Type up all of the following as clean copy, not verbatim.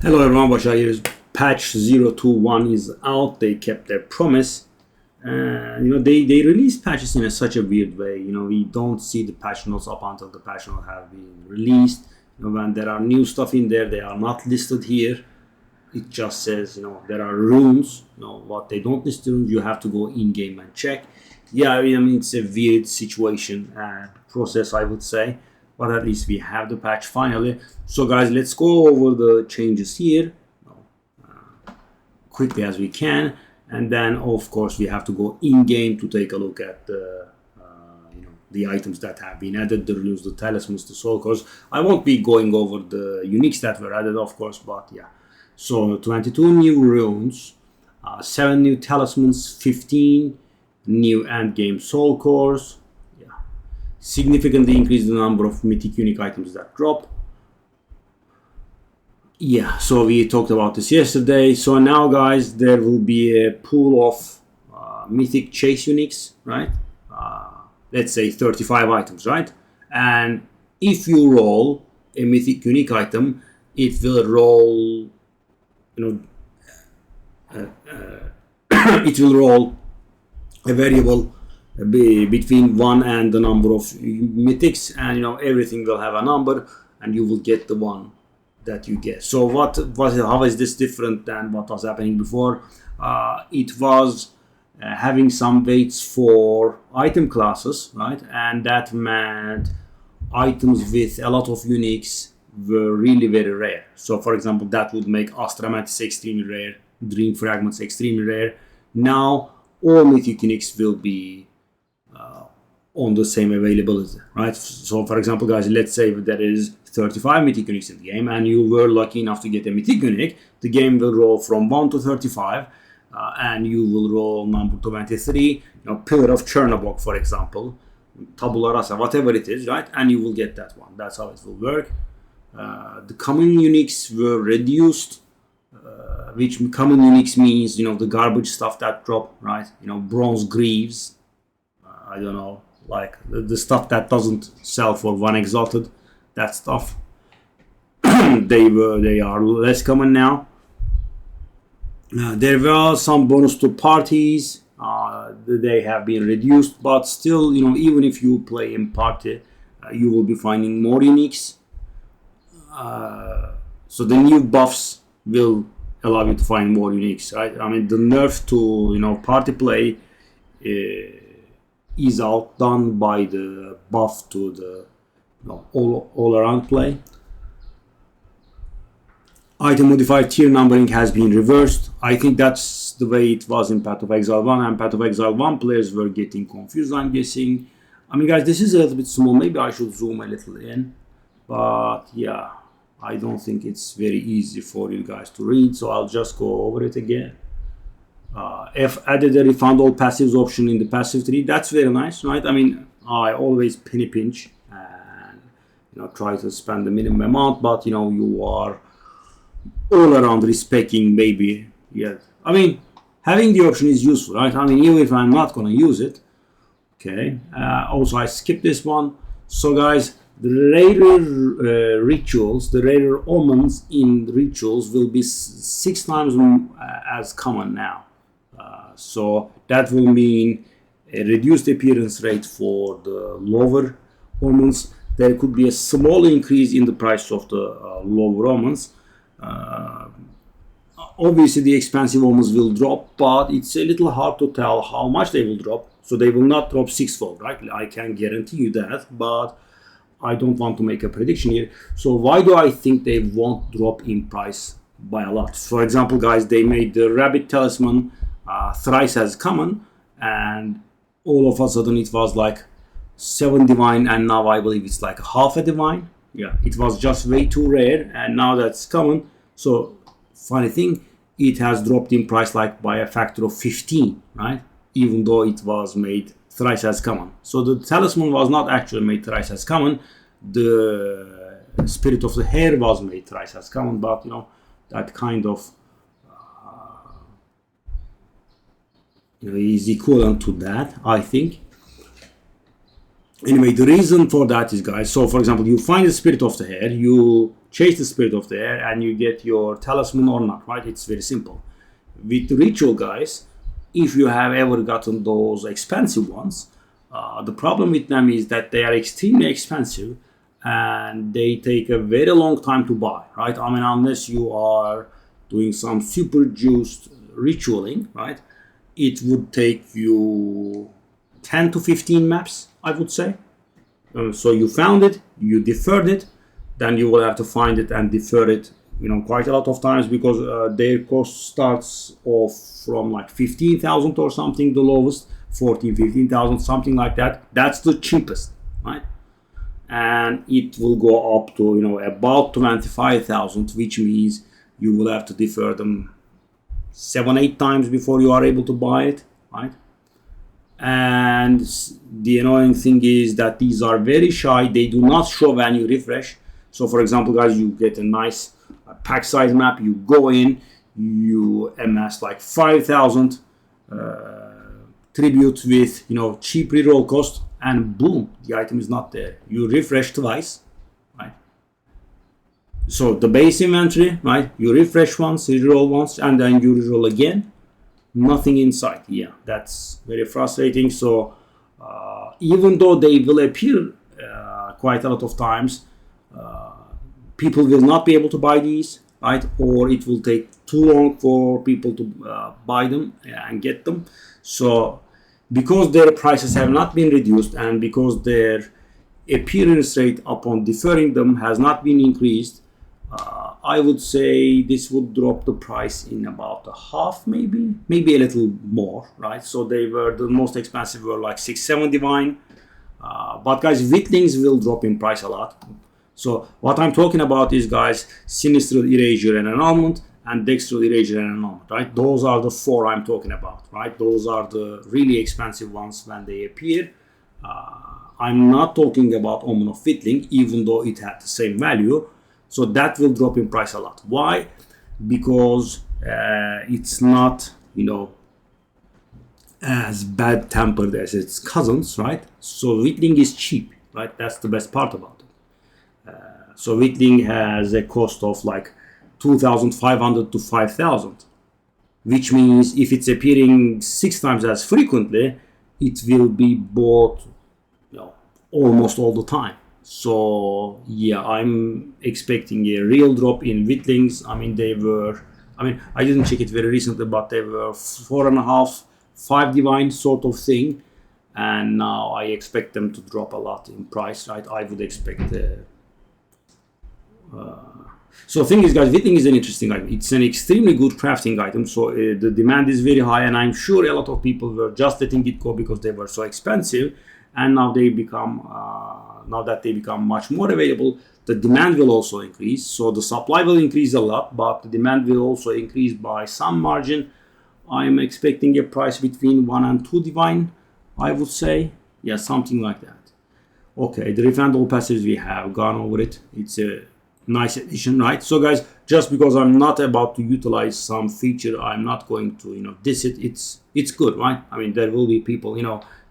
Hello everyone, Bashar here. Patch 021 is out. They kept their promise. They release patches in such a weird way. We don't see the patch notes up until the patch notes have been released. When there are new stuff in there, they are not listed here. It just says, there are runes. What they don't list the runes, you have to go in game and check. Yeah, it's a weird situation and process, I would say. But at least we have the patch finally. So guys, let's go over the changes here quickly as we can, and then of course we have to go in game to take a look at the items that have been added, the runes, the talismans, the soul cores. I won't be going over the uniques that were added, of course, but yeah. So 22 new runes, 7 new talismans, 15 new end game soul cores. Significantly increase the number of mythic unique items that drop. Yeah, so we talked about this yesterday. So now guys, there will be a pool of mythic chase uniques, right? Let's say 35 items, right? And if you roll a mythic unique item, it will roll, it will roll a variable between 1 and the number of mythics, and everything will have a number, and you will get the one that you get. So how is this different than what was happening before? It was having some weights for item classes, right? And that meant items with a lot of uniques were really very rare. So for example, that would make Astramantis extremely rare, Dream Fragments extremely rare. Now all mythic uniques will be on the same availability, right? So for example, guys, let's say there is 35 mythic uniques in the game and you were lucky enough to get a mythic unique. The game will roll from 1 to 35 and you will roll number 23, Pillar of Chernobog, for example, Tabula Rasa, whatever it is, right? And you will get that one. That's how it will work. The common uniques were reduced, which common uniques means, the garbage stuff that drop, right? Bronze greaves, I don't know, like the stuff that doesn't sell for 1 exalted, that stuff. They are less common now. There were some bonus to parties. They have been reduced, but still, even if you play in party, you will be finding more uniques. So the new buffs will allow you to find more uniques, right? I mean, the nerf to party play is outdone by the buff to the all around play. Item modifier tier numbering has been reversed. I think that's the way it was in Path of Exile 1, and Path of Exile 1 players were getting confused, I'm guessing. I mean, guys, this is a little bit small. Maybe I should zoom a little in. But yeah, I don't think it's very easy for you guys to read, so I'll just go over it again. F added a refund all passives option in the passive tree. That's very nice, right? I mean, I always penny pinch and try to spend the minimum amount, but you are all around respecting maybe. Yeah, I mean, having the option is useful, right? I mean, even if I'm not gonna use it. Okay. Also, I skipped this one. So guys, the rarer rituals, the rarer omens in rituals will be 6 times as common now. So that will mean a reduced appearance rate for the lower omens. There could be a small increase in the price of the lower omens. Obviously the expensive omens will drop, but it's a little hard to tell how much they will drop. So they will not drop 6-fold, right? I can guarantee you that, but I don't want to make a prediction here. So why do I think they won't drop in price by a lot? For example, guys, they made the Rabbit Talisman thrice as common, and all of a sudden it was like 7 divine, and now I believe it's like half a divine. Yeah, it was just way too rare, and now that's common. So funny thing, it has dropped in price like by a factor of 15, right? Even though it was made thrice as common. So the talisman was not actually made thrice as common. The Spirit of the Hair was made thrice as common, but that kind of is equivalent to that, I think. Anyway, the reason for that is, guys, so for example, you find the Spirit of the Hair, you chase the spirit of the air and you get your talisman or not, right? It's very simple. With ritual, guys, if you have ever gotten those expensive ones, the problem with them is that they are extremely expensive and they take a very long time to buy, right? I mean, unless you are doing some super juiced ritualing, right, it would take you 10 to 15 maps, I would say. So you found it, you deferred it, then you will have to find it and defer it, quite a lot of times, because their cost starts off from like 15,000 or something, the lowest, 15,000, something like that. That's the cheapest, right? And it will go up to, about 25,000, which means you will have to defer them 7-8 times before you are able to buy it, right? And the annoying thing is that these are very shy. They do not show when you refresh. So for example, guys, you get a nice pack size map, you go in, you amass like 5,000 tribute with cheap reroll cost, and boom, the item is not there. You refresh twice, right? So the base inventory, right? You refresh once, reroll once, and then you reroll again. Nothing inside. Yeah, that's very frustrating. So even though they will appear quite a lot of times, people will not be able to buy these, right? Or it will take too long for people to buy them and get them. So because their prices have not been reduced and because their appearance rate upon deferring them has not been increased, I would say this would drop the price in about a half, maybe a little more, right? So they were, the most expensive were like 6-7 divine, but guys, Witlings will drop in price a lot. So what I'm talking about is, guys, Sinistral Erasure and Annulment and Dextral Erasure and Annulment, right? Those are the 4 I'm talking about, right? Those are the really expensive ones when they appear. I'm not talking about Omen of Witling, even though it had the same value. So that will drop in price a lot. Why? Because it's not, as bad tempered as its cousins, right? So Witling is cheap, right? That's the best part about it. So Witling has a cost of like 2,500 to 5,000, which means if it's appearing 6 times as frequently, it will be bought, almost all the time. So yeah, I'm expecting a real drop in Witlings. I didn't check it very recently, but they were 4.5, 5 divine sort of thing, and now I expect them to drop a lot in price, right? I would expect. So the thing is, guys, Witling is an interesting item. It's an extremely good crafting item, so the demand is very high, and I'm sure a lot of people were just letting it go because they were so expensive, and now they become. Now that they become much more available, the demand will also increase. So the supply will increase a lot, but the demand will also increase by some margin. I'm expecting a price between 1 and 2 divine, I would say. Yeah, something like that. Okay, the refundable passives, we have gone over it. It's a nice addition, right? So guys, just because I'm not about to utilize some feature, I'm not going to, diss it. It's good, right? I mean, there will be people,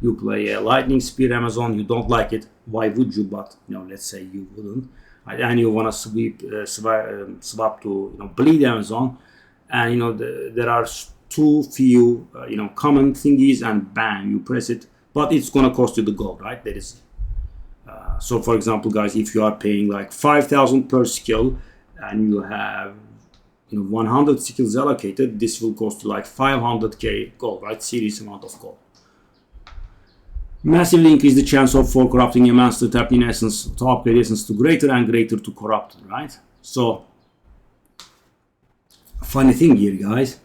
you play a lightning spear Amazon, you don't like it, why would you? But let's say you wouldn't, right? And you want to swap to bleed Amazon, and there are too few common thingies, and bang, you press it, but it's gonna cost you the gold, right? That is so for example, guys, if you are paying like 5,000 per skill and you have 100 skills allocated, this will cost you like 500k gold, right? Serious amount of gold. Massively increase the chance for corrupting a monster tapped in essence to upgrade essence to greater and greater to corrupted, right? So, funny thing here, guys.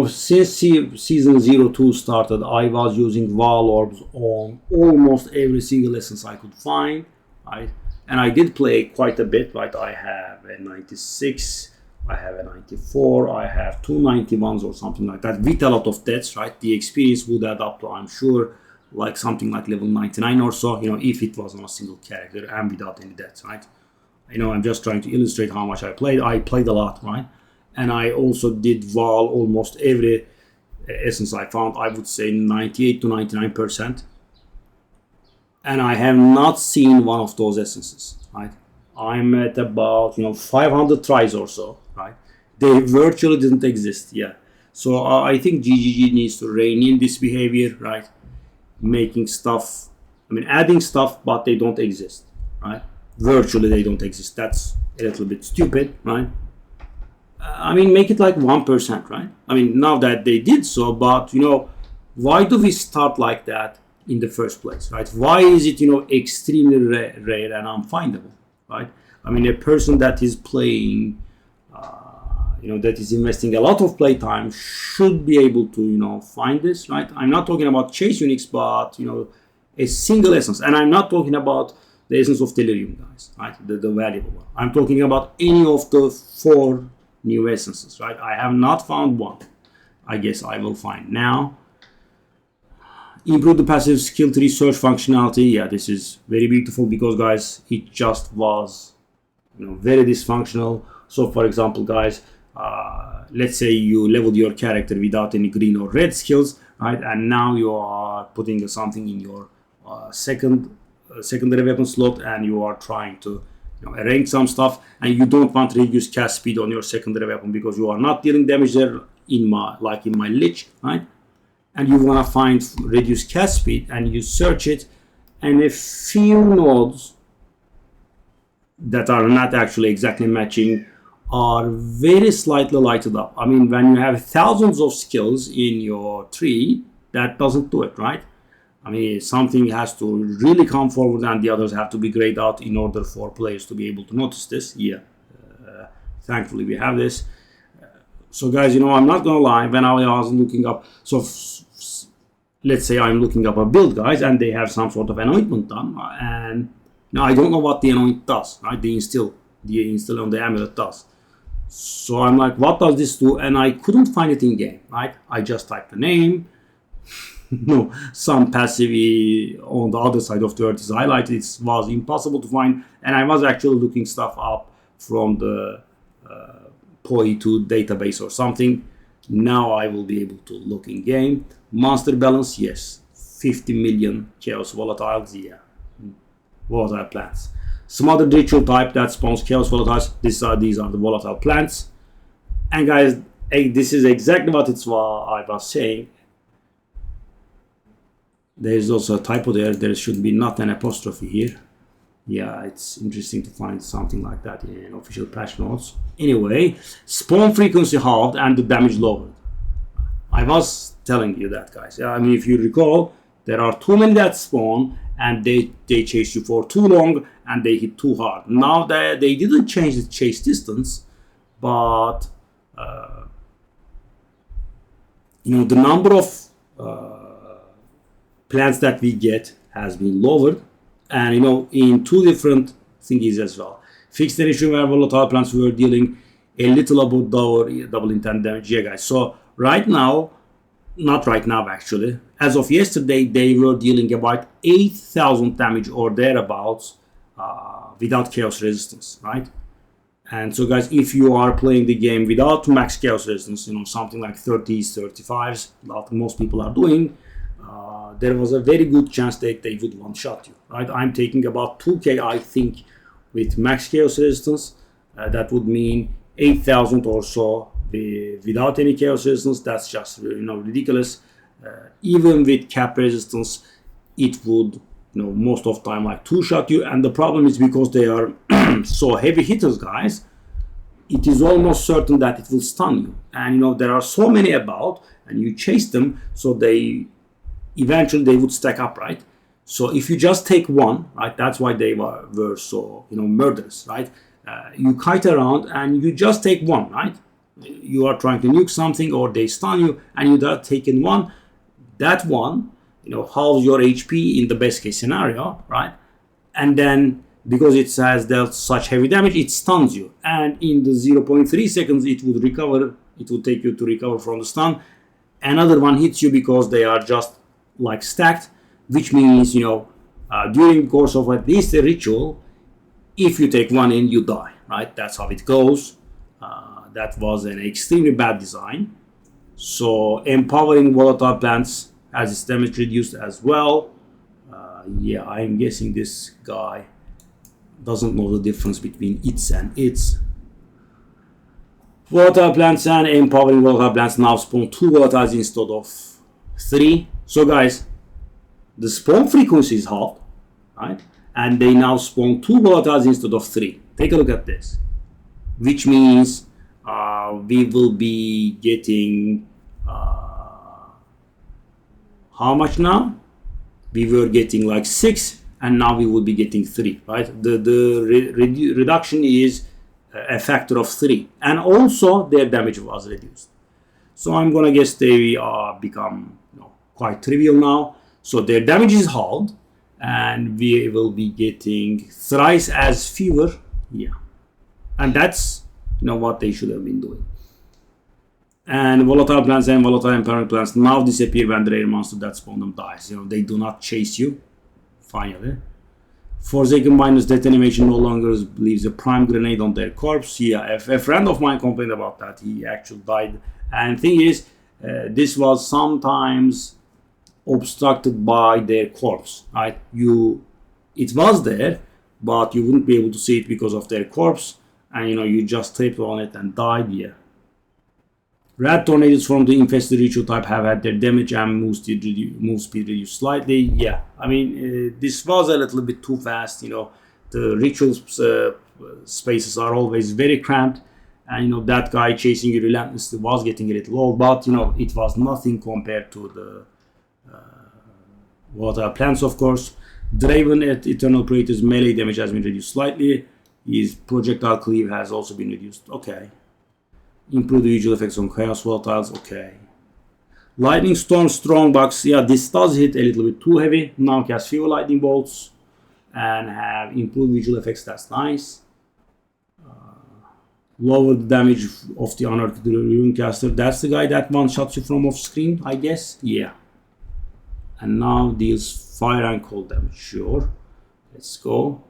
Since season 02 started, I was using Val Orbs on almost every single essence I could find, right? And I did play quite a bit, right? I have a 96, I have a 94, I have 2 91s or something like that, with a lot of deaths, right? The experience would add up to, I'm sure, like something like level 99 or so, if it was on a single character and without any deaths, right? I'm just trying to illustrate how much I played. I played a lot, right? And I also did Val almost every essence I found, I would say 98 to 99%. And I have not seen one of those essences, right? I'm at about 500 tries or so, right? They virtually didn't exist, yeah. So I think GGG needs to rein in this behavior, right? Making stuff, adding stuff, but they don't exist, right? Virtually they don't exist. That's a little bit stupid, right? Make it like 1%, right? Now that they did so, but why do we start like that in the first place, right? Why is it extremely rare and unfindable, right? A person that is playing, that is investing a lot of playtime should be able to find this, right? I'm not talking about chase Unix, but a single essence, and I'm not talking about the essence of Delirium, guys, right? The valuable one. I'm talking about any of the 4 new essences, right? I have not found one. I guess I will find now. Improve the passive skill tree search functionality. Yeah, this is very beautiful because, guys, it just was very dysfunctional. So for example, guys, let's say you leveled your character without any green or red skills, right? And now you are putting something in your secondary weapon slot, and you are trying to arrange some stuff, and you don't want to reduce cast speed on your secondary weapon because you are not dealing damage there in my Lich, right? And you want to find reduce cast speed, and you search it, and a few nodes that are not actually exactly matching are very slightly lighted up. When you have thousands of skills in your tree, that doesn't do it, right? Something has to really come forward, and the others have to be grayed out in order for players to be able to notice this. Yeah, thankfully we have this. So guys, I'm not gonna lie, when I was looking up, let's say I'm looking up a build, guys, and they have some sort of anointment done, and now I don't know what the anoint does, right? The instill on the amulet does. So I'm like, what does this do? And I couldn't find it in game, right? I just typed the name. Some passive on the other side of the earth is highlighted. It was impossible to find, and I was actually looking stuff up from the PoE2 database or something. Now I will be able to look in game. Monster balance, yes, 50 million chaos volatiles, yeah, volatile plants. Smothered ritual type that spawns chaos volatiles. These are the volatile plants. And guys, this is exactly what I was saying. There is also a typo there. There should be not an apostrophe here. Yeah, it's interesting to find something like that in official patch notes. Anyway, spawn frequency halved and the damage lowered. I was telling you that, guys. If you recall, there are too many that spawn, and they chase you for too long, and they hit too hard. Now they didn't change the chase distance, but the number of plants that we get has been lowered, and in 2 different thingies as well. Fixed an issue where volatile plants were dealing a little above double intent damage. Yeah, guys. So right now, not right now actually, as of yesterday, they were dealing about 8,000 damage or thereabouts without chaos resistance, right? And so guys, if you are playing the game without max chaos resistance, something like 30s, 35s, like most people are doing, there was a very good chance that they would one-shot you, right? I'm taking about 2k, I think, with max chaos resistance. That would mean 8,000 or so without any chaos resistance. That's just ridiculous. Even with cap resistance, it would most of the time like 2-shot you. And the problem is because they are so heavy hitters, guys, it is almost certain that it will stun you. And there are so many about, and you chase them, so eventually they would stack up, right? So if you just take one, right, that's why they were so murderous, right? You kite around and you just take one, right? You are trying to nuke something, or they stun you, and you have taken one. That one, halves your HP in the best case scenario, right? And then because it has dealt such heavy damage, it stuns you, and in the 0.3 seconds it would recover. It will take you to recover from the stun. Another one hits you because they are just like stacked, which means during the course of at least a ritual, if you take one in, you die, right? That's how it goes. That was an extremely bad design. So empowering volatile plants has its damage reduced as well. Yeah, I'm guessing this guy doesn't know the difference between its and its. Volatile plants and empowering volatile plants now spawn 2 volatiles instead of 3. So guys, the spawn frequency is halved, right? And they now spawn 2 volatiles instead of 3. Take a look at this, which means we will be getting how much now? We were getting like 6, and now we will be getting 3, right? The reduction is a factor of 3, and also their damage was reduced. So I'm gonna guess they become quite trivial now. So their damage is halved, and we will be getting thrice as fewer. Yeah, and that's what they should have been doing. And volatile plants and volatile empowerment plants now disappear when the rare monster that spawn them dies. They do not chase you. Finally, Forsaken Miners' death animation no longer leaves a prime grenade on their corpse. Yeah, a friend of mine complained about that. He actually died. And the thing is, this was sometimes obstructed by their corpse, right? It was there, but you wouldn't be able to see it because of their corpse, and you just tripped on it and died. Yeah. Red tornadoes from the infested ritual type have had their damage and move speed reduced slightly. Yeah, I mean, this was a little bit too fast. The ritual spaces are always very cramped, and that guy chasing you relentlessly was getting a little old, but it was nothing compared to the volatile plants, of course. Draven at Eternal Praetor's melee damage has been reduced slightly. His projectile cleave has also been reduced. Okay. Improve the visual effects on chaos volatiles. Okay. Lightning Storm Strongbox. Yeah, this does hit a little bit too heavy. Now cast fewer lightning bolts and have improved visual effects. That's nice. Lower the damage of the Unearthed Runecaster. That's the guy that one shots you from off screen, I guess. Yeah. And now deals fire and cold damage. Sure. Let's go.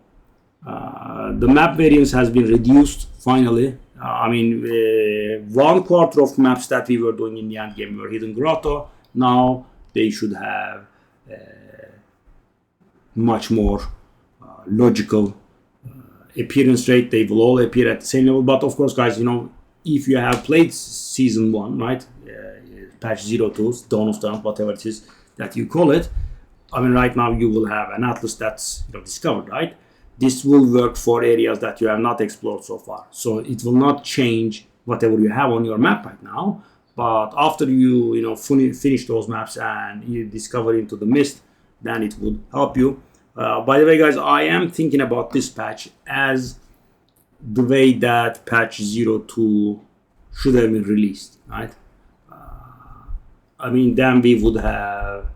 The map variance has been reduced finally. I mean, 1/4 of maps that we were doing in the end game were Hidden Grotto. Now they should have much more logical appearance rate. They will all appear at the same level. But of course, guys, if you have played Season 1, right, patch 02, Dawn of Dawn, whatever it is that you call it, I mean, right now you will have an atlas that's discovered, right? This will work for areas that you have not explored so far. So it will not change whatever you have on your map right now. But after you finish those maps and you discover Into the Mist, then it would help you. By the way, guys, I am thinking about this patch as the way that patch 02 should have been released, right? I mean, then we would have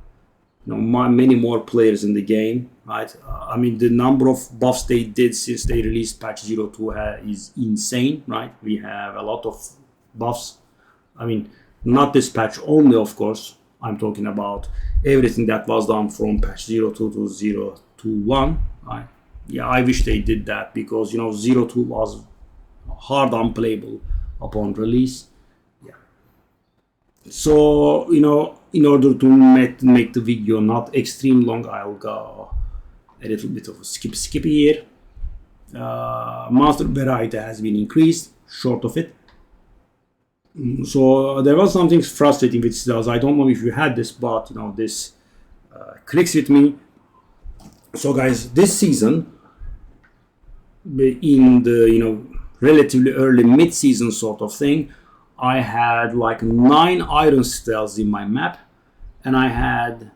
many more players in the game, right? I mean, the number of buffs they did since they released patch 02 is insane, right? We have a lot of buffs. I mean, not this patch only, of course. I'm talking about everything that was done from patch 02 to 021, right? Yeah, I wish they did that because 02 was hard unplayable upon release. Yeah. So in order to make the video not extreme long, I'll go a little bit of a skippy here. Monster variety has been increased, short of it. So there was something frustrating with Citadels. I don't know if you had this, but this clicks with me. So guys, this season, in the relatively early mid-season sort of thing, I had like 9 iron Citadels in my map, and I had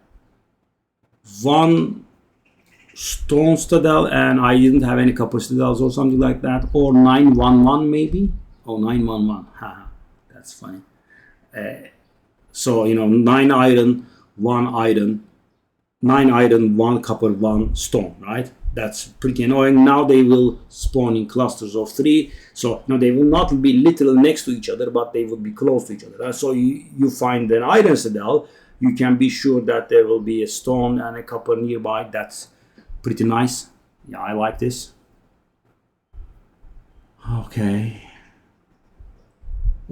1 stone Citadel, and I didn't have any copper Citadels or something like that, or 911 maybe. Oh, 911. Haha. That's funny. So 9 iron, 1 iron, 9 iron, 1 copper, 1 stone, right? That's pretty annoying. Now they will spawn in clusters of 3, so they will not be literally next to each other, but they will be close to each other. So you find an iron Citadel, you can be sure that there will be a stone and a copper nearby. That's pretty nice. Yeah, I like this.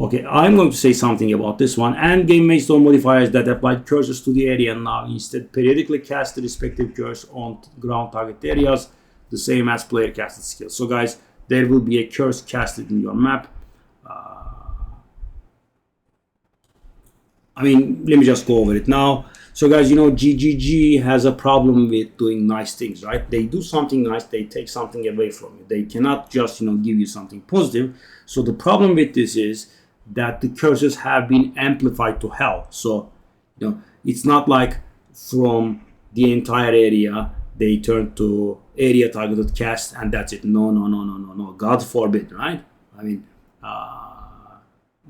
Okay, I'm going to say something about this one. And game makes no modifiers that apply curses to the area now. Instead, periodically cast the respective curse on ground target areas the same as player casted skills. So guys, there will be a curse casted in your map. I mean, let me just go over it now. So guys, you know, GGG has a problem with doing nice things, right? They do something nice, they take something away from you. They cannot just, you know, give you something positive. So the problem with this is that the curses have been amplified to hell. So, you know, it's not like from the entire area they turn to area targeted cast and that's it. No. God forbid, right? I mean,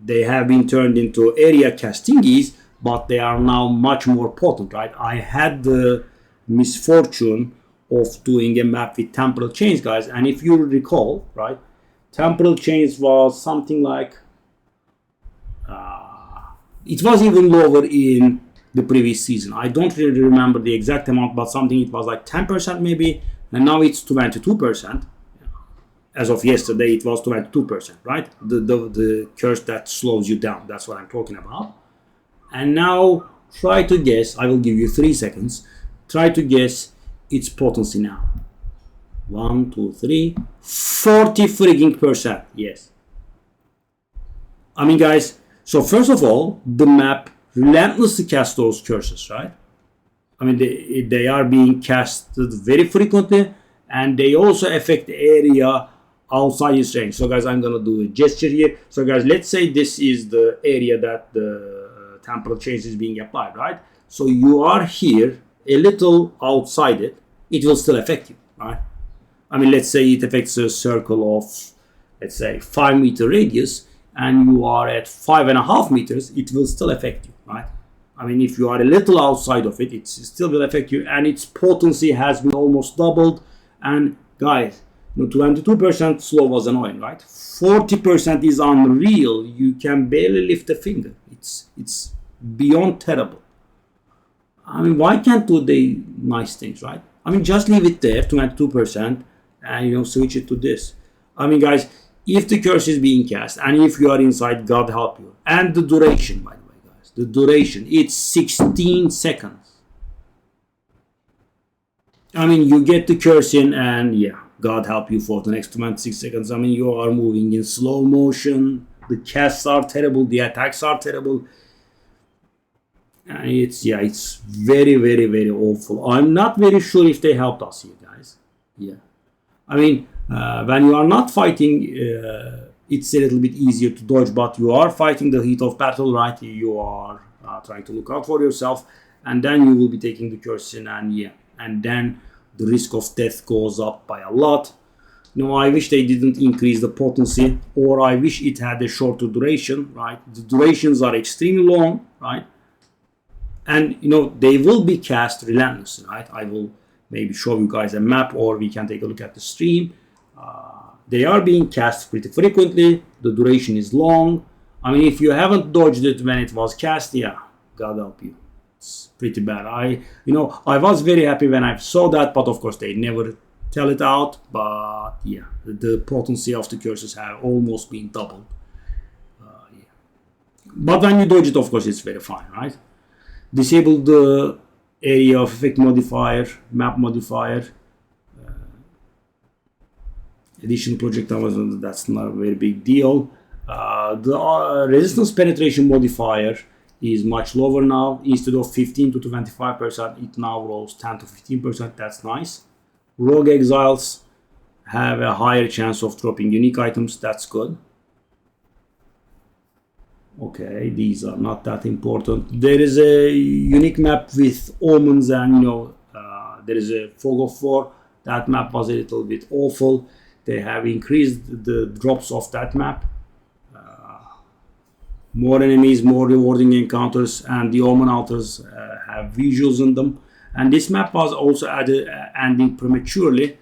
they have been turned into area castingies, but they are now much more potent, right? I had the misfortune of doing a map with temporal chains, guys, and if you recall, right, temporal chains was something like it was even lower in the previous season. I don't really remember the exact amount, but something it was like 10% maybe, and now it's 22%. As of yesterday, it was 22%, right? The curse that slows you down. That's what I'm talking about. And now try to guess. I will give you 3 seconds. Try to guess its potency now. 1, 2, 3. 40 frigging percent. Yes. I mean, guys. So first of all, the map relentlessly casts those curses, right? I mean, they are being casted very frequently, and they also affect the area outside its range. So guys, I'm gonna do a gesture here. So guys, let's say this is the area that the temporal change is being applied, right? So you are here a little outside it, it will still affect you, right? I mean, let's say it affects a circle of, let's say 5-meter radius, and you are at 5.5 meters, it will still affect you, right? I mean, if you are a little outside of it, it still will affect you, and its potency has been almost doubled. And guys, 22% slow was annoying, right? 40% is unreal. You can barely lift a finger. It's beyond terrible. I mean, why can't do they nice things, right? I mean, just leave it there, 22%, and switch it to this. I mean, guys, if the curse is being cast, and if you are inside, God help you. And the duration, by the way, guys, the duration, it's 16 seconds. I mean, you get the curse in, and yeah, God help you for the next 26 seconds. I mean, you are moving in slow motion. The casts are terrible. The attacks are terrible. And it's very, very, very awful. I'm not very sure if they helped us here, guys. Yeah. I mean, when you are not fighting, it's a little bit easier to dodge, but you are fighting the heat of battle, right? You are trying to look out for yourself, and then you will be taking the curse in, and yeah. And then the risk of death goes up by a lot. I wish they didn't increase the potency, or I wish it had a shorter duration, right? The durations are extremely long, right? And, they will be cast relentlessly, right? I will maybe show you guys a map, or we can take a look at the stream. They are being cast pretty frequently. The duration is long. I mean, if you haven't dodged it when it was cast, yeah, God help you. It's pretty bad. I was very happy when I saw that, but of course they never tell it out. But yeah, the potency of the curses have almost been doubled. Yeah. But when you dodge it, of course, it's very fine, right? Disable the area of effect modifier, map modifier, additional projectile, that's not a very big deal. The resistance penetration modifier is much lower now. Instead of 15 to 25%, it now rolls 10 to 15%. That's nice. Rogue exiles have a higher chance of dropping unique items. That's good. Okay, these are not that important. There is a unique map with omens, and there is a fog of war. That map was a little bit awful. They have increased the drops of that map. More enemies, more rewarding encounters, and the omen altars have visuals in them. And this map was also added ending prematurely.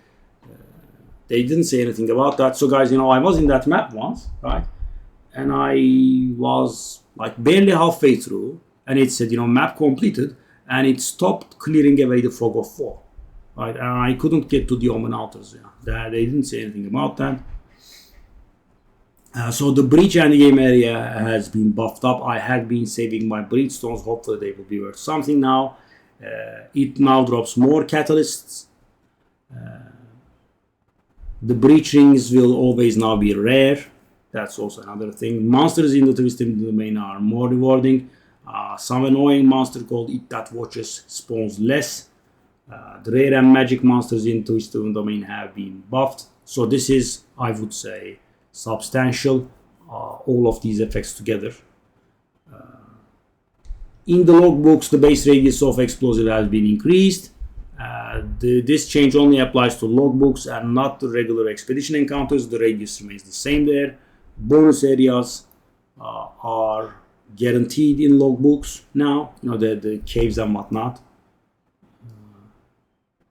They didn't say anything about that. So guys, I was in that map once, right? And I was like barely halfway through, and it said, map completed, and it stopped clearing away the fog of war, right? And I couldn't get to the omen altars. Yeah, they didn't say anything about that. So the breach endgame area has been buffed up. I had been saving my breach stones. Hopefully they will be worth something now. It now drops more catalysts. The breach rings will always now be rare. That's also another thing. Monsters in the Twisted Domain are more rewarding. Some annoying monster called It That Watches spawns less. The rare and magic monsters in Twisted Domain have been buffed. So this is, I would say, substantial. All of these effects together. In the logbooks, the base radius of explosive has been increased. This change only applies to logbooks and not to regular expedition encounters. The radius remains the same there. Bonus areas are guaranteed in logbooks now. You know, the caves and whatnot.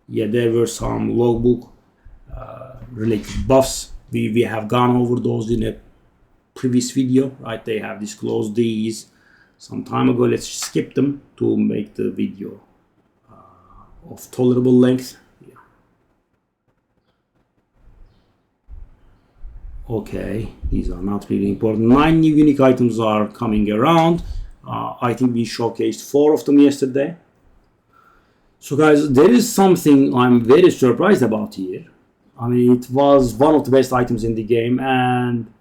Yeah, there were some logbook related buffs. We have gone over those in a previous video, right? They have disclosed these some time ago. Let's skip them to make the video of tolerable length. Yeah. Okay, these are not really important. 9 new unique items are coming around. I think we showcased 4 of them yesterday. So guys, there is something I'm very surprised about here. I mean, it was one of the best items in the game, and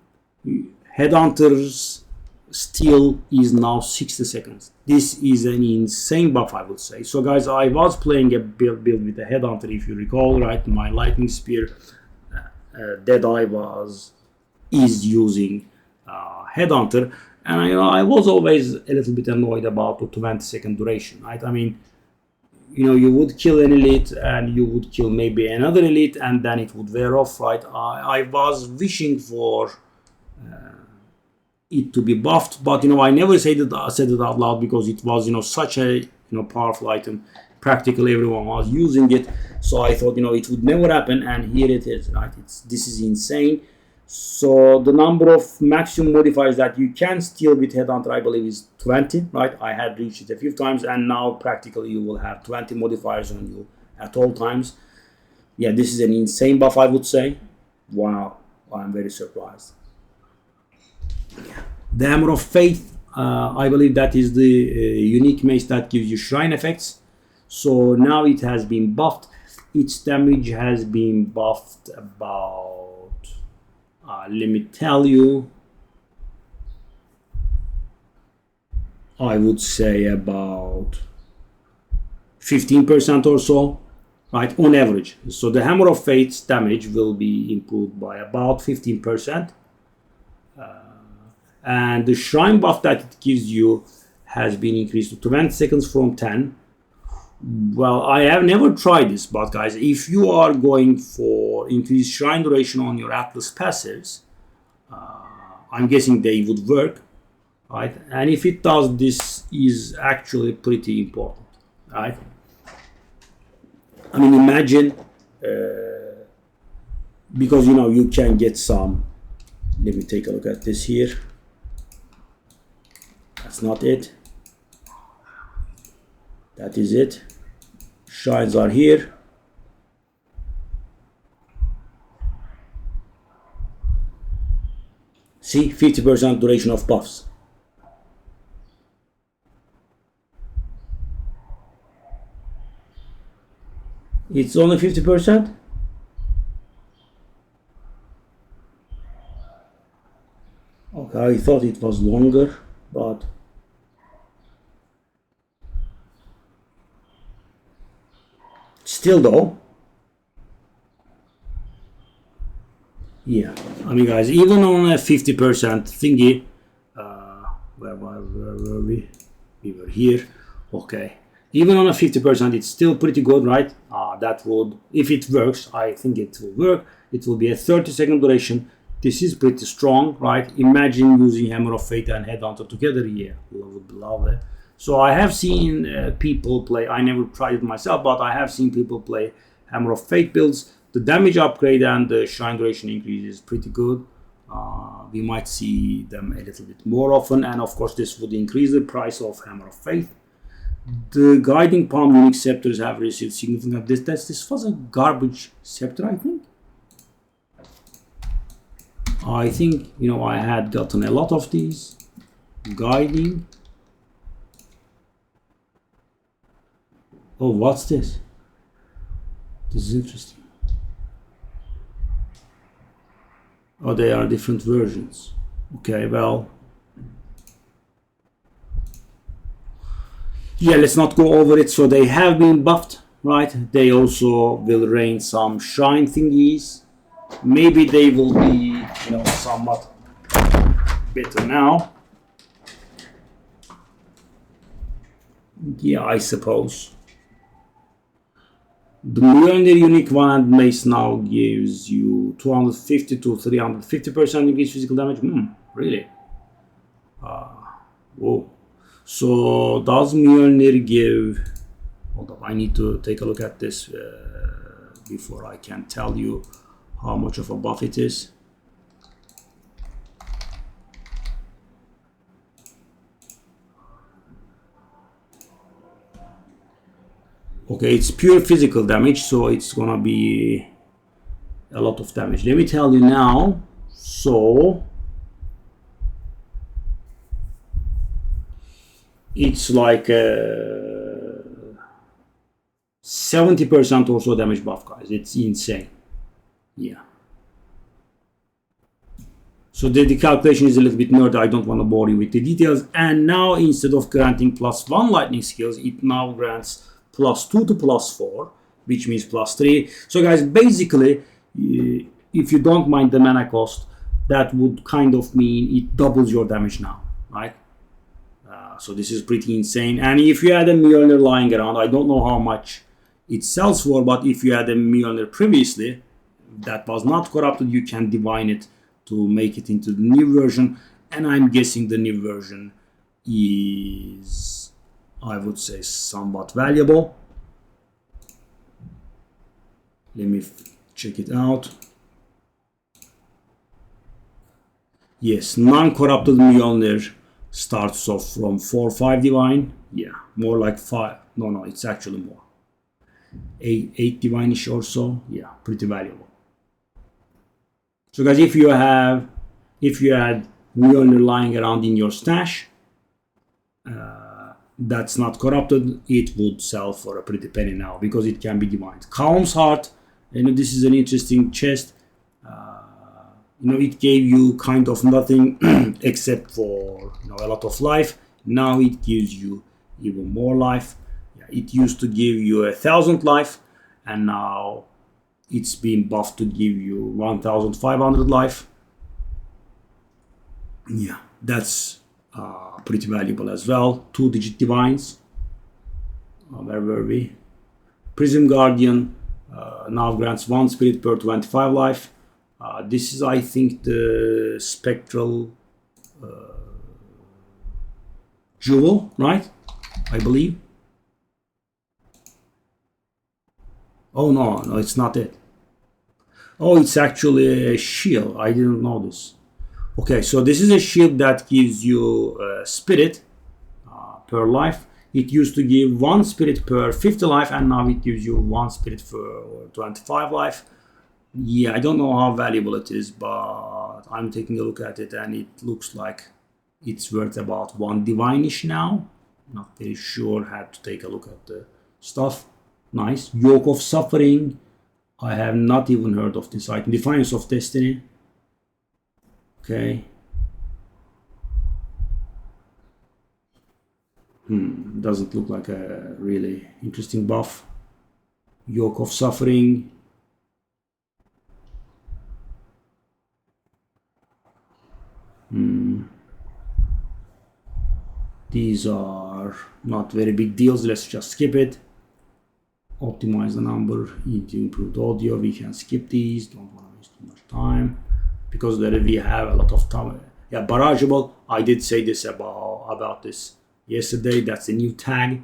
Headhunter's steal is now 60 seconds. This is an insane buff, I would say. So guys, I was playing a build with a Headhunter, if you recall, right? My Lightning Spear, Deadeye is using Headhunter, and I was always a little bit annoyed about the 20-second duration, right? I mean, you would kill an elite and you would kill maybe another elite and then it would wear off, right? I was wishing for it to be buffed, but I never said it out loud because it was such a powerful item. Practically everyone was using it, so I thought it would never happen, and here it is, right? This is insane. So the number of maximum modifiers that you can steal with Headhunter, I believe, is 20, right? I had reached it a few times, and now practically you will have 20 modifiers on you at all times. Yeah, this is an insane buff, I would say. Wow, I'm very surprised. The Hammer of Faith, I believe that is the unique mace that gives you shrine effects. So now it has been buffed. Its damage has been buffed about, let me tell you, I would say about 15% or so, right, on average. So the Hammer of Faith's damage will be improved by about 15%. And the shrine buff that it gives you has been increased to 20 seconds from 10. Well, I have never tried this, but guys, if you are going for increased shrine duration on your Atlas passives, I'm guessing they would work, right? And if it does, this is actually pretty important, right? I mean, imagine, because you can get some. Let me take a look at this here. That's not it. That is it. Shrines are here. See, 50% duration of buffs. It's only 50%. Okay, I thought it was longer, but still though, yeah, I mean guys, even on a 50% thingy, where were we? We were here. Okay, even on a 50%, it's still pretty good, right? That would, if it works, I think it will work. It will be a 30-second duration. This is pretty strong, right? Imagine using Hammer of Fate and Headhunter together. Yeah, would be lovely. So I have seen people play, I never tried it myself, but I have seen people play Hammer of Fate builds. The damage upgrade and the shrine duration increase is pretty good. We might see them a little bit more often, and of course this would increase the price of Hammer of Faith. The Guiding Palm unique scepters have received significant. This was a garbage scepter, I think. I had gotten a lot of these. Guiding. Oh, what's this? This is interesting. Oh, they are different versions. Okay, well, yeah, let's not go over it. So they have been buffed, right? They also will rain some shrine thingies. Maybe they will be, somewhat better now. Yeah, I suppose. The Mjolnir unique one mace now gives you 250 to 350% increased physical damage. Really? Whoa. So does Mjolnir give... Hold up, I need to take a look at this before I can tell you how much of a buff it is. Okay, it's pure physical damage, so it's gonna be a lot of damage. Let me tell you now. So it's like 70% or so damage buff, guys. It's insane. Yeah. So the calculation is a little bit nerdy. I don't want to bore you with the details. And now instead of granting +1 lightning skills, it now grants +2 to +4, which means +3. So guys, basically, if you don't mind the mana cost, that would kind of mean it doubles your damage now, right? So this is pretty insane. And if you had a Mjolnir lying around, I don't know how much it sells for, but if you had a Mjolnir previously that was not corrupted, you can divine it to make it into the new version. And I'm guessing the new version is, I would say, somewhat valuable. Let me check it out. Yes, non-corrupted Mjolnir starts off from 4-5 divine. Yeah, more like 5. No, it's actually more. 8 divine-ish or so. Yeah, pretty valuable. So guys, if you had Mjolnir lying around in your stash, that's not corrupted, it would sell for a pretty penny now because it can be divined. Calm's Heart, this is an interesting chest. It gave you kind of nothing except for a lot of life. Now it gives you even more life. Yeah, it used to give you 1,000 life, and now it's been buffed to give you 1,500 life. Yeah, that's pretty valuable as well. 2-digit divines. Where were we? Prism Guardian now grants 1 spirit per 25 life. This is, I think, the spectral jewel, right? I believe. Oh no, it's not it. Oh, it's actually a shield. I didn't know this. Okay, so this is a shield that gives you spirit per life. It used to give 1 spirit per 50 life, and now it gives you 1 spirit for 25 life. Yeah, I don't know how valuable it is, but I'm taking a look at it, and it looks like it's worth about 1 divine-ish now. Not very sure. Had to take a look at the stuff. Nice. Yoke of Suffering. I have not even heard of this item. Defiance of Destiny. Okay. Doesn't look like a really interesting buff. Yoke of Suffering. These are not very big deals. Let's just skip it. Optimize the number into improved audio. We can skip these. Don't want to waste too much time because there we have a lot of time. Yeah, barrageable. I did say this about this yesterday. That's a new tag.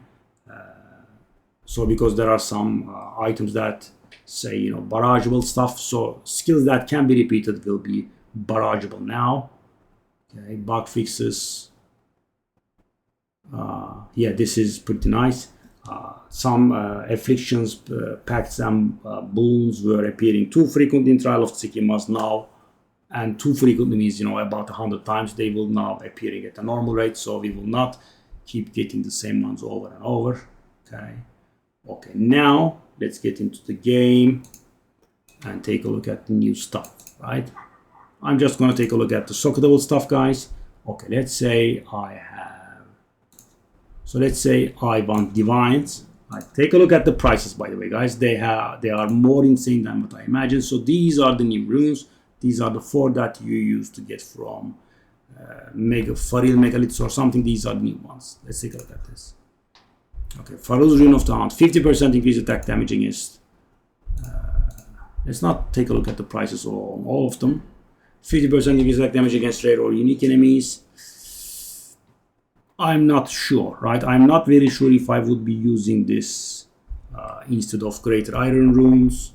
So because there are some items that say barrageable stuff, so skills that can be repeated will be barrageable now. Okay, bug fixes. Yeah, this is pretty nice. Some afflictions, pacts, and boons were appearing too frequently in Trial of Tsukima's now, and too frequently means about 100 times. They will now appearing at a normal rate, so we will not keep getting the same ones over and over. Okay, now let's get into the game and take a look at the new stuff, right? I'm just going to take a look at the Socketable stuff, guys. Okay, let's say I have, so let's say I want divines. Take a look at the prices, by the way, guys. They are more insane than what I imagined. So these are the new runes. These are the 4 that you used to get from Faril Megaliths or something. These are the new ones. Let's take a look at this. Okay, Faril's Rune of the Hunt, 50% increase attack damage against. Let's not take a look at the prices on all of them. 50% increase attack damage against rare or unique enemies. I'm not sure, right? I'm not very sure if I would be using this instead of Greater Iron Runes.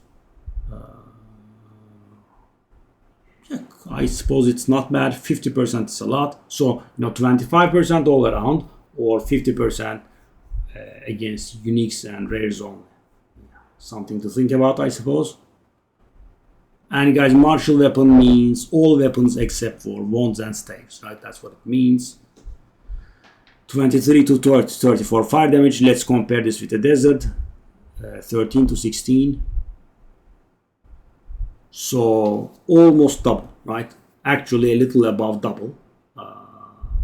Yeah, I suppose it's not bad. 50% is a lot. So, 25% all around or 50% against uniques and rares only. Something to think about, I suppose. And guys, martial weapon means all weapons except for wands and staves, right? That's what it means. 23 to 34 fire damage. Let's compare this with the desert. 13 to 16. So almost double, right? Actually a little above double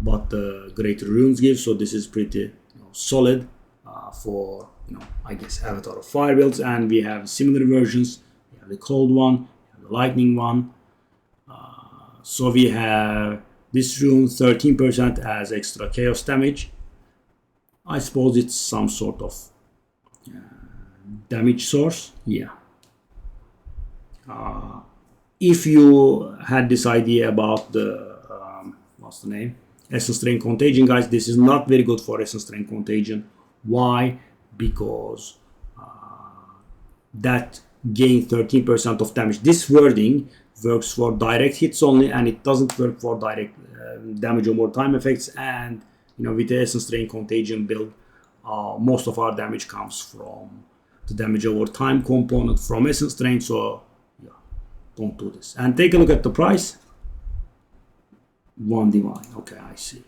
what the greater runes give. So this is pretty solid for I guess Avatar of Fire builds. And we have similar versions. We have the cold one, we have the lightning one. So we have this rune 13% as extra chaos damage. I suppose it's some sort of damage source. Yeah. If you had this idea about the what's the name? Essence Strain Contagion, guys, this is not very good for Essence Strain Contagion. Why? Because that gain 13% of damage. This wording works for direct hits only, and it doesn't work for direct damage or more time effects. And with the Essence Strain Contagion build, most of our damage comes from the damage over time component from Essence Strain. So yeah, don't do this. And take a look at the price. 1 divine. Okay, I see.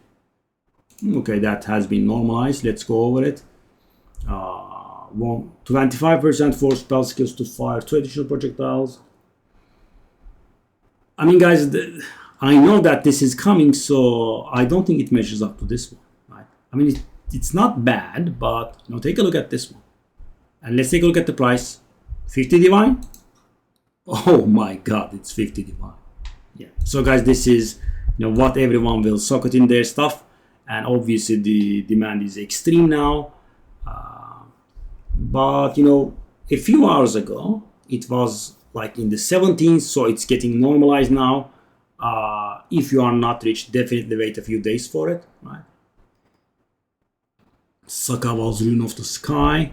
Okay, that has been normalized. Let's go over it. 25% for spell skills to fire 2 additional projectiles. I mean, guys, I know that this is coming, so I don't think it measures up to this one, right? I mean, it's not bad, but take a look at this one. And let's take a look at the price. 50 divine. Oh my god, it's 50 divine. Yeah. So guys, this is what everyone will socket in their stuff, and obviously the demand is extreme now. But a few hours ago it was like in the 17s, so it's getting normalized now. If you are not rich, definitely wait a few days for it, right? Socketables Rune of the Sky.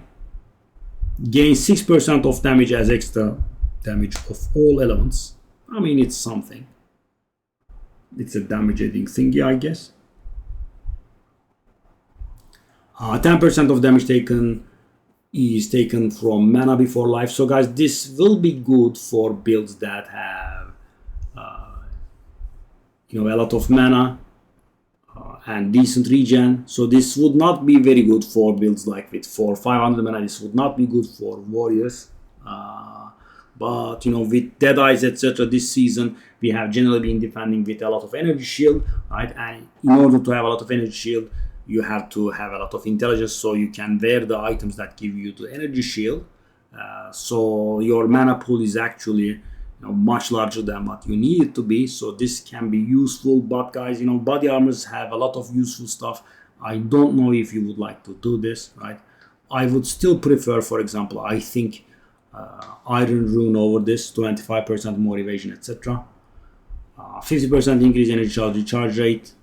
Gain 6% of damage as extra damage of all elements. I mean, it's something. It's a damage adding thingy, I guess. 10% of damage taken is taken from mana before life. So guys, this will be good for builds that have a lot of mana and decent regen. So this would not be very good for builds like with 400-500 mana. This would not be good for warriors. But with Deadeyes, etc., this season we have generally been defending with a lot of energy shield, right? And in order to have a lot of energy shield, you have to have a lot of intelligence, so you can wear the items that give you the energy shield. So your mana pool is actually much larger than what you need it to be. So this can be useful. But guys, body armors have a lot of useful stuff. I don't know if you would like to do this, right? I would still prefer, for example, I think Iron Rune over this, 25% more evasion, etc. 50% increase energy recharge rate.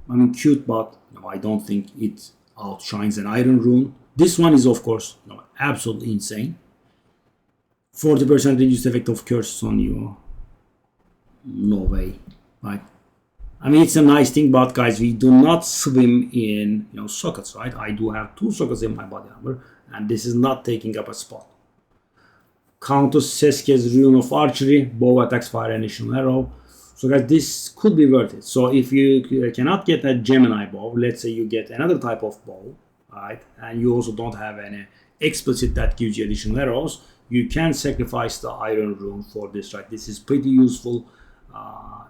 I mean, cute, but I don't think it outshines an Iron Rune. This one is, of course, absolutely insane. 40% reduced effect of curses on you. No way, right? I mean, it's a nice thing, but guys, we do not swim in sockets, right? I do have 2 sockets in my body armor, and this is not taking up a spot. Countess Seske's Rune of Archery, bow attacks, fire, and additional arrow. So guys, this could be worth it. So if you cannot get a Gemini bow, let's say you get another type of bow, right? And you also don't have any explicit that gives you additional arrows, you can sacrifice the Iron Rune for this, right? This is pretty useful.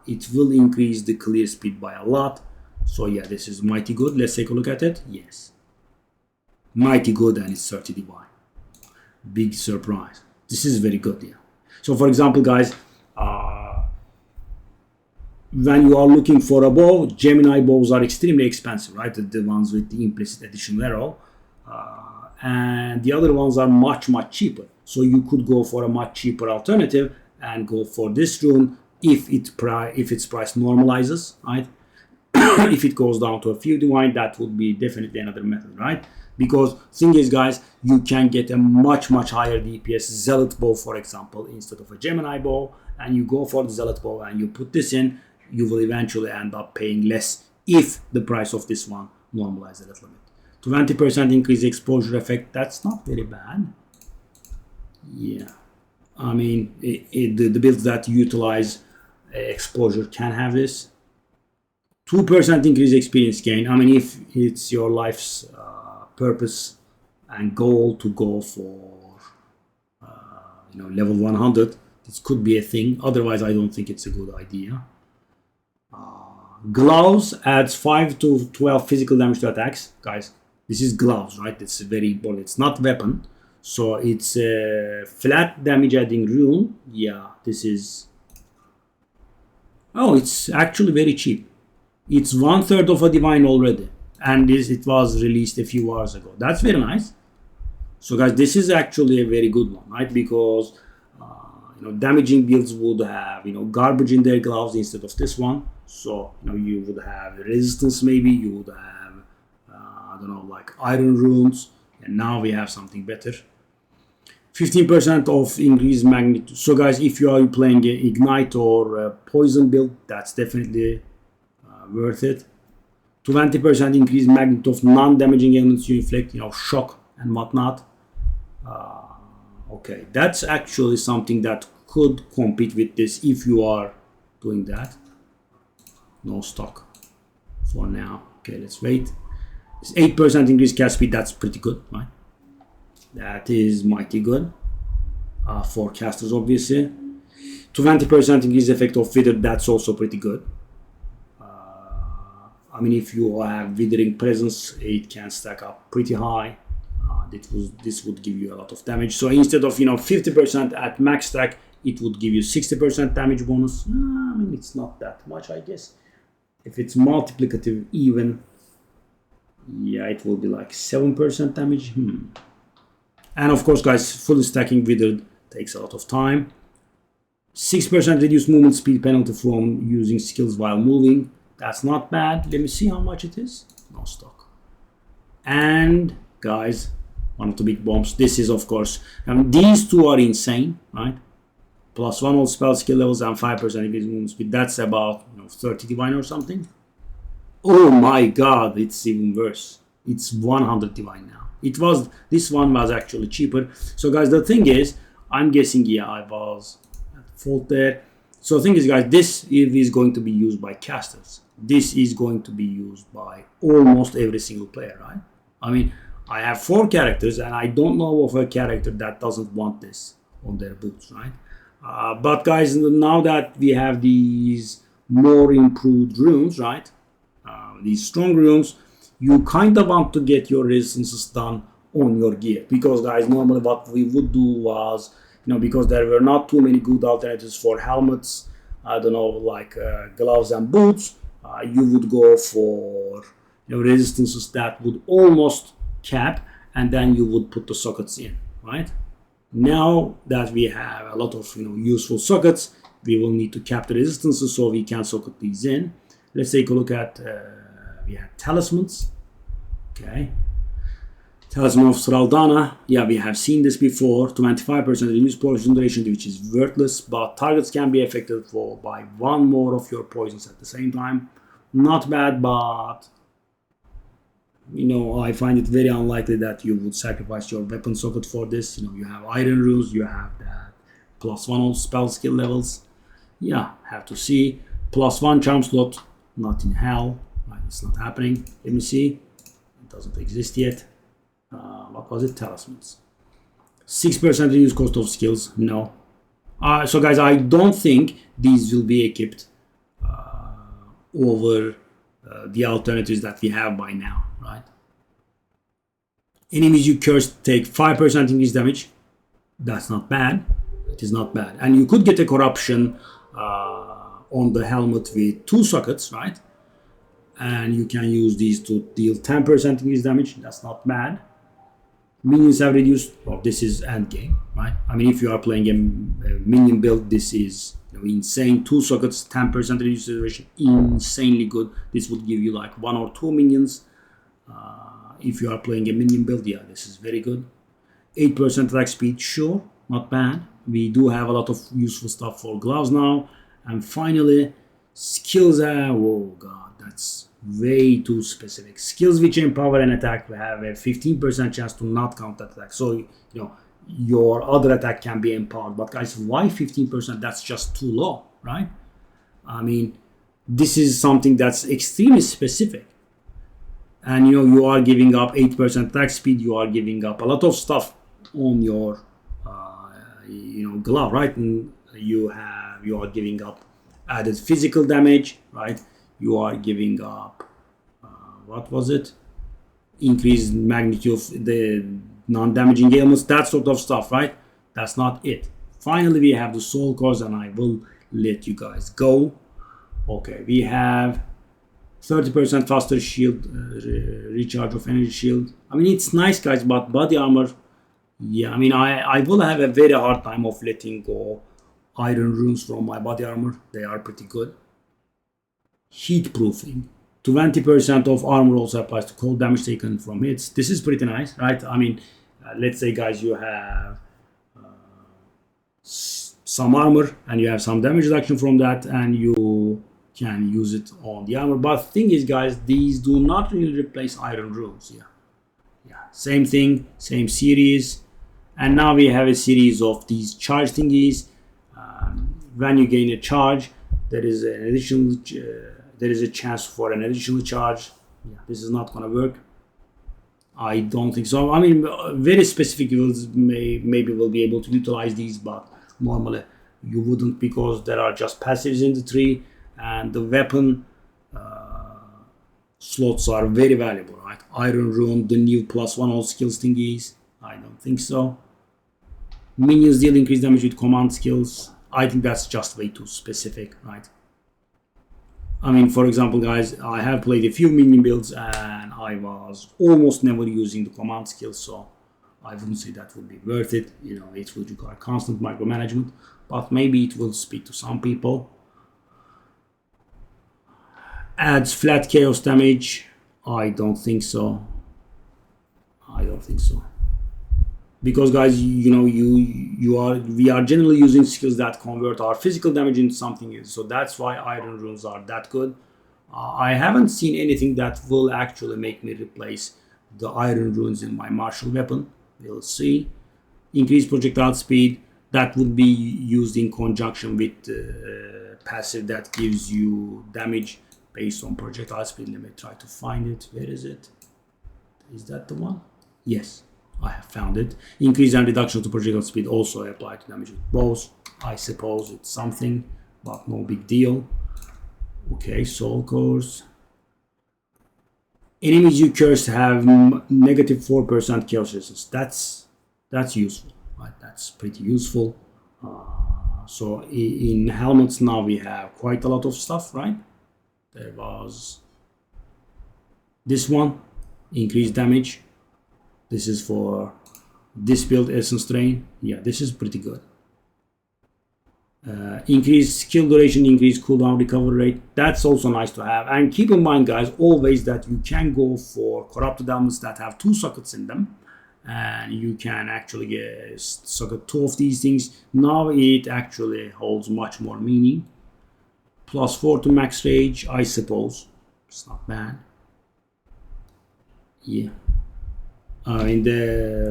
It will increase the clear speed by a lot. So yeah, this is mighty good. Let's take a look at it. Yes, mighty good, and it's 30 divine. Big surprise. This is very good. Yeah. So for example, guys, when you are looking for a bow, Gemini bows are extremely expensive, right? The ones with the implicit additional arrow, and the other ones are much cheaper. So you could go for a much cheaper alternative and go for this rune if its price normalizes, right? If it goes down to a few divine, that would be definitely another method, right? Because thing is, guys, you can get a much higher DPS Zealot bow, for example, instead of a Gemini bow, and you go for the Zealot bow and you put this in, you will eventually end up paying less if the price of this one normalizes a little bit. 20% increase exposure effect, that's not very bad. Yeah, I mean, the builds that utilize exposure can have this. 2% increase experience gain. I mean, if it's your life's purpose and goal to go for level 100, this could be a thing. Otherwise, I don't think it's a good idea. Gloves adds 5 to 12 physical damage to attacks. Guys, this is gloves, right? It's very important. It's not weapon. So it's a flat damage adding rune. Yeah, this is... Oh, it's actually very cheap. It's 1/3 of a divine already. And it was released a few hours ago. That's very nice. So guys, this is actually a very good one, right? Because damaging builds would have garbage in their gloves instead of this one. So you would have resistance, maybe you would have I don't know, like iron runes, and now we have something better. 15% of increased magnitude. So guys, if you are playing an ignite or poison build, that's definitely worth it. 20% increased magnitude of non-damaging elements you inflict, shock and whatnot. Okay, that's actually something that could compete with this if you are doing that. No stock for now. Okay, let's wait. It's 8% increased cast speed. That's pretty good, right? That is mighty good for casters, obviously. 20% increased effect of wither. That's also pretty good. I mean, if you have withering presence, it can stack up pretty high. This would give you a lot of damage. So instead of 50% at max stack, it would give you 60% damage bonus. I mean, it's not that much, I guess. If it's multiplicative even, yeah, it will be like 7% damage. And of course, guys, fully stacking withered takes a lot of time. 6% reduced movement speed penalty from using skills while moving. That's not bad. Let me see how much it is. No stock. And guys, one of the big bombs. This is, of course, these two are insane, right? +1 all spell skill levels and 5% increase movement speed. That's about 30 divine or something. Oh my god, it's even worse. It's 100 divine now. This one was actually cheaper. So guys, the thing is, I'm guessing, yeah, I was at fault there. So the thing is, guys, this is going to be used by casters. This is going to be used by almost every single player, right? I mean, I have 4 characters and I don't know of a character that doesn't want this on their boots, right? But guys, now that we have these more improved runes, right? These strong runes, you kind of want to get your resistances done on your gear. Because guys, normally what we would do was, because there were not too many good alternatives for helmets, I don't know, like gloves and boots, you would go for resistances that would almost cap, and then you would put the sockets in, right? Now that we have a lot of useful sockets, we will need to cap the resistances so we can socket these in. Let's take a look at we have talismans. Okay, Talisman of Sraldana. Yeah, we have seen this before. 25% reduced poison duration, which is worthless, but targets can be affected by 1 more of your poisons at the same time. Not bad, but I find it very unlikely that you would sacrifice your weapon socket for this. You have iron runes, you have that +1 all spell skill levels. Yeah, have to see. +1 charm slot, not in hell. Right, it's not happening. Let me see. It doesn't exist yet. What was it? Talismans. 6% reduced cost of skills. No. So guys, I don't think these will be equipped over the alternatives that we have by now, right? Enemies you curse take 5% increased damage. That's not bad. It is not bad. And you could get a corruption on the helmet with 2 sockets, right? And you can use these to deal 10% increased damage. That's not bad. Minions have reduced. Well, this is end game, right? I mean, if you are playing a minion build, this is insane. 2 sockets, 10% reduced duration, insanely good. This would give you like 1 or 2 minions. If you are playing a minion build, yeah, this is very good. 8% attack speed, sure, not bad. We do have a lot of useful stuff for gloves now. And finally, skills. Oh god, that's way too specific. Skills which empower an attack have a 15% chance to not counter attack. So your other attack can be empowered. But guys, why 15%? That's just too low, right? I mean, this is something that's extremely specific. And you are giving up 8% attack speed. You are giving up a lot of stuff on your glove, right? And you are giving up added physical damage, right? You are giving up what was it? Increased magnitude of the non-damaging ailments, that sort of stuff, right? That's not it. Finally, we have the soul cores, and I will let you guys go. Okay, we have 30% faster shield recharge of energy shield. I mean, it's nice, guys, but body armor, yeah, I mean, I will have a very hard time of letting go iron runes from my body armor. They are pretty good. Heat proofing. 20% of armor also applies to cold damage taken from hits. This is pretty nice, right? I mean, let's say, guys, you have some armor and you have some damage reduction from that, and you can use it on the armor. But the thing is, guys, these do not really replace iron runes. Yeah, same thing, same series. And now we have a series of these charge thingies. When you gain a charge, there is an additional there is a chance for an additional charge. Yeah, this is not gonna work. I don't think so. I mean, very specific builds maybe will be able to utilize these, but normally you wouldn't, because there are just passives in the tree, and the weapon slots are very valuable, right? Iron Rune, the new +1 all skills thingies. I don't think so. Minions deal increased damage with command skills. I think that's just way too specific, right? I mean, for example, guys, I have played a few minion builds and I was almost never using the command skills, so I wouldn't say that would be worth it. It would require constant micromanagement, but maybe it will speak to some people. Adds flat chaos damage. I don't think so. Because, guys, we are generally using skills that convert our physical damage into something else. So that's why iron runes are that good. I haven't seen anything that will actually make me replace the iron runes in my martial weapon. We'll see. Increased projectile speed. That would be used in conjunction with passive that gives you damage based on projectile speed. Let me try to find it. Where is it? Is that the one? Yes, I have found it. Increase and reduction to projectile speed also apply to damage with bows. I suppose it's something, but no big deal. Okay, soul cores. Enemies you curse have -4% chaos resistance. That's useful, right? That's pretty useful. So in helmets now we have quite a lot of stuff, right? There was this one, increased damage. This is for this build, Essence Drain. Yeah, this is pretty good. Increased skill duration, increased cooldown recovery rate. That's also nice to have. And keep in mind, guys, always that you can go for corrupted elements that have 2 sockets in them. And you can actually get socket 2 of these things. Now it actually holds much more meaning. +4 to max rage, I suppose. It's not bad. Yeah.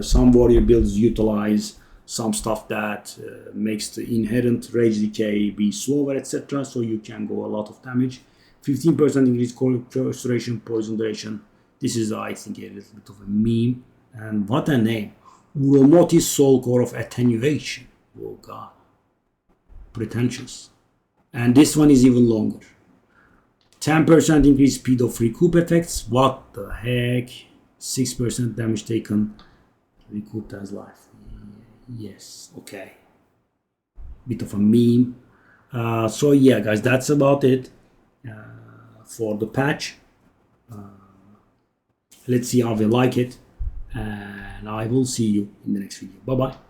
Some warrior builds utilize some stuff that makes the inherent rage decay be slower, etc. So you can go a lot of damage. 15% increased curse duration, poison duration. This is, I think, a little bit of a meme. And what a name. Uromoti's Soul Core of Attenuation. Oh god. Pretentious. And this one is even longer. 10% increase speed of recoup effects. What the heck? 6% damage taken. Recouped as life. Yes, okay. Bit of a meme. So yeah, guys, that's about it for the patch. Let's see how we like it. And I will see you in the next video. Bye-bye.